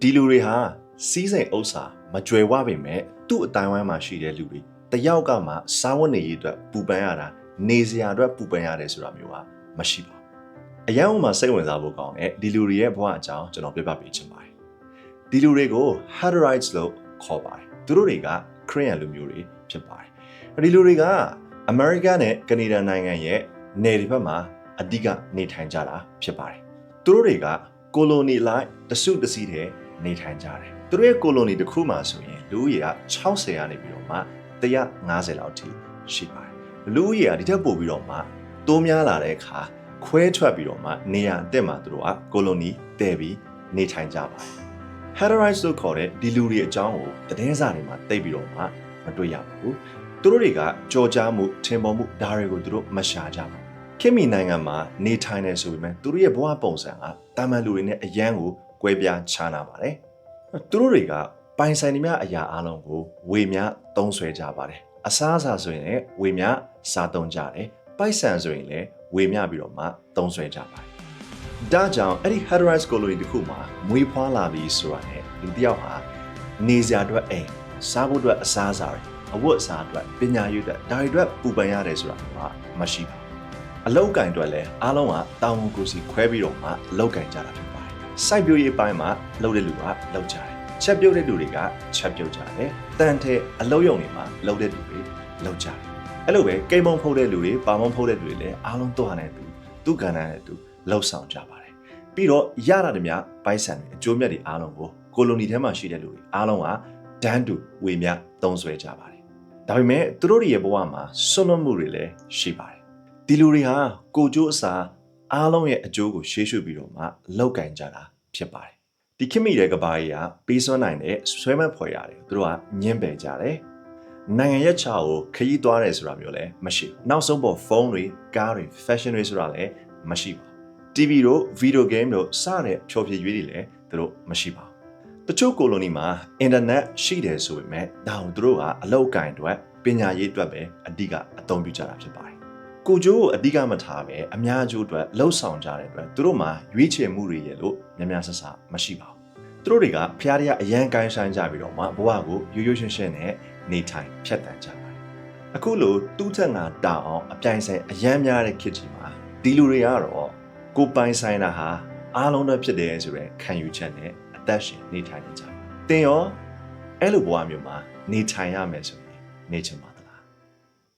ဒီလူတွေဟာစီးစိမ်ဥစ္စာမကြွယ်ဝပေမဲ့သူ့အတိုင်းဝိုင်းမှာရှိတဲ့လူတွေတယောက်ကမှစားဝတ်နေရေးအတွက်ပူပန်ရတာနေစရာအတွက်ပူပန်ရတယ်ဆိုတာမျိုးကမရှိပါဘူးအရန်ဥမှာစိတ်ဝင်စားဖို့ကောင်းတဲ့ဒီလူတွေရဲ့ဘဝအကြောင်းကျွန်တော်ပြပြပေးချင်ပါတယ်ဒီလူတွေကို Hutterites လို့ခေါ်ပါတယ်သူတို့တွေကခရစ်ယာန်လူမျိုးတွေဖြစ်ပါတယ်ဒီလူတွေကအမေရိကန်နဲ့ကနေဒါနိုင်ငံရဲ့နယ်တွေဘက်မှာအဓိကနေထိုင်ကြတာဖြစ်ပါတယ်သူတို့တွေကကိုလိုနီလိုက်တစုတစည်းတဲ့နေထိုင်ကြတယ်သူတို့ရဲ့ကိုလိုနီတစ်ခုမှဆိုရင်လူဦးရေက60ရာနေပြီးတော့မှ150လောက်ထိရှိပါတယ်လူဦးရေကဒီထက်ပိုပြီးတော့မှတိုးများလာတဲ့အခါခွဲထွက်ပြီးတော့မှနေရာအသစ်မှာသူတို့ကကိုလိုနီတည်ပြီးနေထိုင်ကြပါတယ် Hutterites လို့ခေါ်တဲ့ဒီလူတွေအကြောင်းကိုသတင်းစာတွေမှာသိပြီးတော့မှမတွေ့ရပါဘူးသူတို့တွေကကြော်ကြားမှုထင်ပေါ်မှုဒါတွေကိုသူတို့မရှာကြပါဘူးခင်မီနိုင်ငံမှာနေထိုင်နေဆိုပေမဲ့သူတို့ရဲ့ဘဝပုံစံကတာမန်လူတွေနဲ့အရန်ကိုကွဲပြားခြားနာပါတယ်သူတို့တွေကပိုင်ဆိုင်နေမြအရာအလုံးကိုဝေမြသုံးဆွဲကြပါတယ်အစားအစာဆိုရင်လည်းဝေမြစားသုံးကြတယ်ပိုက်ဆံဆိုရင်လည်းဝေမြပြီးတော့မှသုံးဆွဲကြပါတယ်ဒါကြောင့်အဲ့ဒီ Hutterites colony တခုမှာမွေးဖွားလာပြီးဆိုတာနဲ့လူတစ်ယောက်ဟာနေစရာအတွက်အိမ်စားဖို့အတွက်အစားအစာတွေအဝတ်အစားအတွက်ပညာရေးအတွက်ဒါတွေအတွက်ပူပန်ရတယ်ဆိုတာကမရှိပါဘူးအလောက်ကင်အတွက်လည်းအားလုံးကတောင်းဝန်ကိုစီခွဲပြီးတော့မှအလောက်ကင်ကြတာဖြစ်ပါတယ်စိုက်ပျိုးရေးပိုင်းမှာလုပ်တဲ့လူကလုပ်ကြတယ်ချက်ပြုတ်တဲ့လူတွေကချက်ပြုတ်ကြတယ်တန်ထဲအလုပ်ရုံတွေမှာလုပ်တဲ့လူတွေလုပ်ကြတယ်အဲ့လိုပဲကိမုံဖုတ်တဲ့လူတွေပါမုံဖုတ်တဲ့လူတွေလည်းအားလုံးတော့နဲ့သူကဏ္ဍနဲ့သူလှုပ်ဆောင်ကြပါတယ်ပြီးတော့ရတာတည်းများပိုက်ဆံတွေအကျိုးမြတ်တွေအားလုံးကိုကိုလိုနီထဲမှာရှိတဲ့လူတွေအားလုံးကဒန်းတူဝေမြသုံးဆွဲကြပါတယ်ဒါပေမဲ့သူတို့ရဲ့ဘဝမှာဆွလွတ်မှုတွေလည်းရှိပါတယ်ဒီလူတွေဟာကိုကျိုးအစာအားလုံးရဲ့အကျိုးကိုရှေ့ရှုပြီးတော့မှလောက်ကင်ကြတာဖြစ်ပါတယ်ဒီခင်မိတဲ့ကဘာကြီးကပေးစွမ်းနိုင်တဲ့ဆွဲမဖွယ်ရတယ်သူတို့ကညှင်းပယ်ကြတယ်နိုင်ငံရဲ့ခြားကိုခရီးသွားတယ်ဆိုတာမျိုးလည်းမရှိဘူးနောက်ဆုံးပေါ်ဖုန်းတွေကားတွေ fashion တွေဆိုတာလည်းမရှိပါဘူး TV တို့ video game တို့စတဲ့ဖြော်ဖြေရွေးတွေလည်းသူတို့မရှိပါဘူးတချို့ကိုလိုနီမှာအင်တာနက်ရှိတယ်ဆိုပေမဲ့ဒါကိုသူတို့ကအလောက်ကင်အတွက်ပညာရေးအတွက်ပဲအဓိကအသုံးပြုကြတာဖြစ်ပါတယ်ကိုကျိုးကိုအဓိကမထားပဲအများကျိုးအတွက်လှုပ်ဆောင်ကြတဲ့အတွက်သူတို့မှာရွေးချယ်မှုတွေရဲ့လို့များများဆဆမရှိပါဘူးသူတို့တွေကဖျားတရားအရန်ကိုင်းဆိုင်ကြပြီးတော့မှဘဝကိုရိုးရိုးရှင်းရှင်းနဲ့နေထိုင်ဖြတ်တန်းကြပါတယ်အခုလိုတူးထက်ငါတောင်းအောင်အပြိုင်ဆိုင်အရန်များတဲ့ခေတ်ကြီးမှာဒီလူတွေကတော့ကိုပိုင်ဆိုင်တာဟာအားလုံးတော့ဖြစ်တယ်ဆိုတဲ့ခံယူချက်နဲ့အသက်ရှင်နေထိုင်နေကြတယ်တင်ရောအဲ့လိုဘဝမျိုးမှာနေထိုင်ရမယ်ဆိုရင်နေချင်ပါ